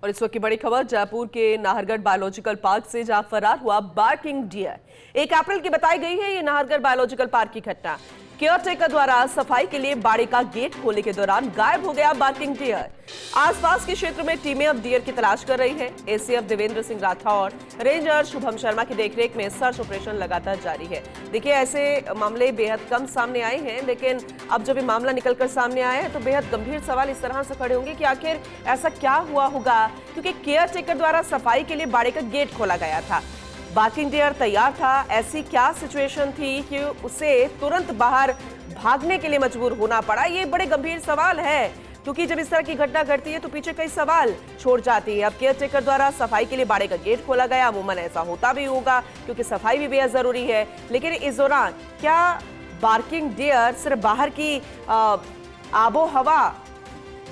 और इस वक्त की बड़ी खबर जयपुर के नाहरगढ़ बायोलॉजिकल पार्क से, जहां फरार हुआ बार्किंग डियर। 1 अप्रैल की बताई गई है ये नाहरगढ़ बायोलॉजिकल पार्क की घटना। केयरटेकर द्वारा सफाई के लिए बाड़े का गेट खोलने के दौरान गायब हो गया बार्किंग डियर। आसपास के क्षेत्र में टीमें अब डियर की तलाश कर रही है। एसीएफ देवेंद्र सिंह राठौर, रेंजर शुभम शर्मा की देखरेख में सर्च ऑपरेशन लगातार जारी है। देखिए, ऐसे मामले बेहद कम सामने आए हैं, लेकिन अब जब ये मामला निकलकर सामने आया है तो बेहद गंभीर सवाल इस तरह से खड़े होंगे कि आखिर ऐसा क्या हुआ होगा, क्योंकि केयरटेकर द्वारा सफाई के लिए बाड़े का गेट खोला गया था, बार्किंग डियर तैयार था। ऐसी क्या सिचुएशन थी कि उसे तुरंत बाहर भागने के लिए मजबूर होना पड़ा? ये बड़े गंभीर सवाल है, क्योंकि जब इस तरह की घटना घटती है तो पीछे कई सवाल छोड़ जाती है। अब केयरटेकर द्वारा सफाई के लिए बाड़े का गेट खोला गया, अमूमन ऐसा होता भी होगा क्योंकि सफाई भी बेहद जरूरी है, लेकिन इस दौरान क्या बार्किंग डियर सिर्फ बाहर की आबो हवा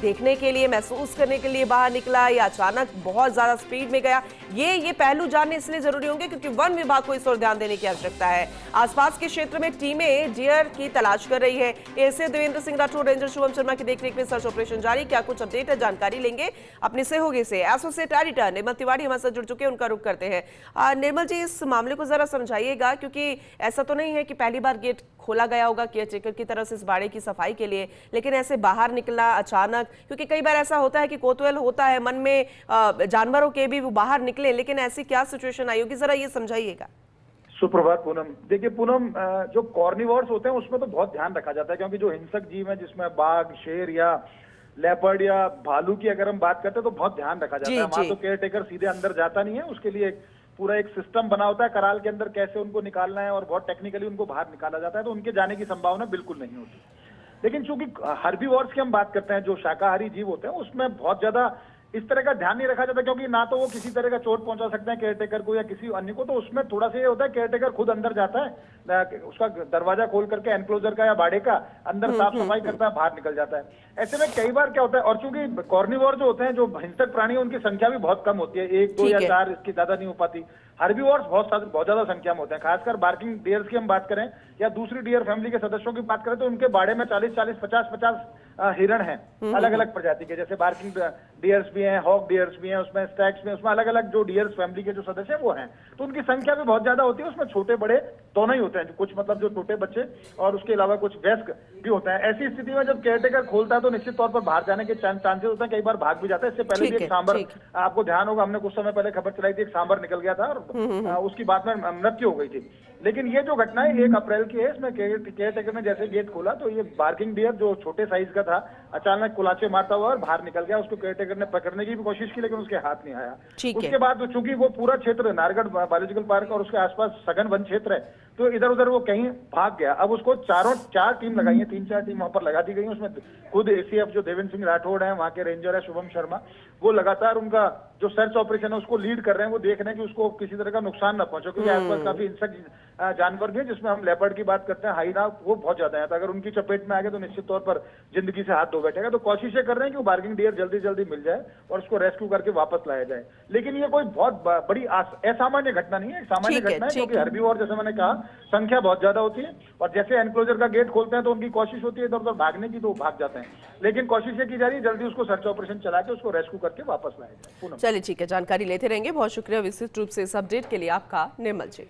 देखने के लिए, महसूस करने के लिए बाहर निकला या अचानक बहुत ज्यादा स्पीड में गया? ये पहलू जानने इसलिए जरूरी होंगे क्योंकि वन विभाग को इस ओर ध्यान देने की आवश्यकता है। आसपास के क्षेत्र में टीमें डियर की तलाश कर रही है। एसीएफ देवेंद्र सिंह राठौर, रेंजर शुभम शर्मा की देखरेख में सर्च ऑपरेशन जारी। क्या कुछ अपडेट है, जानकारी लेंगे अपने सहयोगी से। एसोसिएट एडिटर निर्मल तिवारी हमारे साथ जुड़ चुके हैं, उनका रुख करते हैं। निर्मल जी, इस मामले को जरा समझाइएगा, क्योंकि ऐसा तो नहीं है कि पहली बार गेट खोला गया होगा केयरटेकर की तरफ से इस बाड़े की सफाई के लिए, लेकिन ऐसे बाहर निकला अचानक, क्योंकि कई बार ऐसा होता है कि कौतूहल होता है मन में जानवरों के भी, वो बाहर निकले, लेकिन ऐसी क्या सिचुएशन आई होगी, जरा ये समझाइएगा। सुप्रभात पूनम। देखिए पूनम, जो कॉर्निवोर्स होते हैं उसमें तो बहुत ध्यान रखा जाता है, क्योंकि जो हिंसक जीव है जिसमें बाघ, शेर या लेपर्ड या भालू की अगर हम बात करते हैं तो बहुत ध्यान रखा जाता है। वहां तो केयरटेकर सीधे अंदर जाता नहीं है, उसके लिए पूरा एक सिस्टम बना होता है कराल के अंदर कैसे उनको निकालना है, और बहुत टेक्निकली उनको बाहर निकाला जाता है, तो उनके जाने की संभावना बिल्कुल नहीं होती। लेकिन चूंकि हर्बीवोर्स की हम बात करते हैं, जो शाकाहारी जीव होते हैं, उसमें बहुत ज्यादा इस तरह का ध्यान नहीं रखा जाता, क्योंकि ना तो वो किसी तरह का चोट पहुंचा सकते हैं केयरटेकर को या किसी अन्य को, तो उसमें थोड़ा सा ये होता है केयरटेकर खुद अंदर जाता है, उसका दरवाजा खोल करके एनक्लोजर का या बाड़े का अंदर साफ सफाई करता है, बाहर निकल जाता है। ऐसे में कई बार क्या होता है, और चूंकि कॉर्निवोर जो होते हैं, जो हिंसक प्राणी है, उनकी संख्या भी बहुत कम होती है, 1, 2 या 4, इसकी ज्यादा नहीं हो पाती। हर्बीवोर्स बहुत ज्यादा संख्या में होते हैं। खासकर बार्किंग डियर्स की हम बात करें या दूसरी डियर फैमिली के सदस्यों की बात करें तो उनके बाड़े में 40-40, 50-50 हिरण हैं, अलग अलग प्रजाति के। जैसे बार्किंग डियर्स भी हैं, हॉक डियर्स भी हैं, उसमें स्टैक्स भी हैं, उसमें अलग अलग जो डियर्स फैमिली के जो सदस्य हैं वो हैं, तो उनकी संख्या भी बहुत ज्यादा होती है। उसमें छोटे बड़े दोनों ही होते हैं, कुछ मतलब जो छोटे बच्चे और उसके अलावा कुछ वयस्क भी होता है। ऐसी स्थिति में जब केयरटेकर खोलता है तो निश्चित तौर पर बाहर जाने के चांसेस होते हैं, कई बार भाग भी जाता है। इससे पहले भी एक सांबर, आपको ध्यान होगा, हमने कुछ समय पहले खबर चलाई थी, एक सांबर निकल गया था और उसकी बाद में मृत्यु हो गई थी। लेकिन ये जो घटना है 1 अप्रैल की है, इसमें केयरटेकर ने जैसे गेट खोला तो ये बार्किंग डियर जो छोटे साइज का था अचानक कुलाचे मारता हुआ और बाहर निकल गया। उसको केयरटेकर ने पकड़ने की भी कोशिश की, लेकिन उसके हाथ नहीं आया। उसके बाद चूंकि वो पूरा क्षेत्र नाहरगढ़ बायोलॉजिकल पार्क और उसके आसपास सघन वन क्षेत्र है, तो इधर उधर वो कहीं भाग गया। अब उसको 4 टीम लगाई है, 3-4 टीम वहां पर लगा दी गई है। उसमें खुद एसीएफ जो देवेंद्र सिंह राठौड़ है, वहां के रेंजर है शुभम शर्मा, वो लगातार उनका जो सर्च ऑपरेशन है उसको लीड कर रहे हैं। वो देख रहे हैं कि उसको किसी तरह का नुकसान न पहुंचे, क्योंकि आसपास काफी हिंसक जानवर भी है, जिसमें हम लेपर्ड की बात करते हैं, हाइना, वो बहुत ज्यादा है, तो अगर उनकी चपेट में आ गए तो निश्चित तौर पर जिंदगी से हाथ धो बैठेगा। तो कोशिशें कर रहे हैं कि वो बार्किंग डियर जल्दी जल्दी मिल जाए और उसको रेस्क्यू करके वापस लाया जाए। लेकिन ये कोई बहुत बड़ी असामान्य घटना नहीं है, एक सामान्य घटना है, क्योंकि हर्बीवोर जैसे मैंने कहा संख्या बहुत ज्यादा होती है, और जैसे एनक्लोजर का गेट खोलते हैं तो उनकी कोशिश होती है इधर उधर भागने की, तो भाग जाते हैं। लेकिन कोशिशें की जा रही है जल्दी उसको सर्च ऑपरेशन चला के उसको रेस्क्यू करके वापस लाया जाए। चलिए ठीक है, जानकारी लेते रहेंगे। बहुत शुक्रिया विस्तृत रूप से इस अपडेट के लिए आपका, निर्मल जी।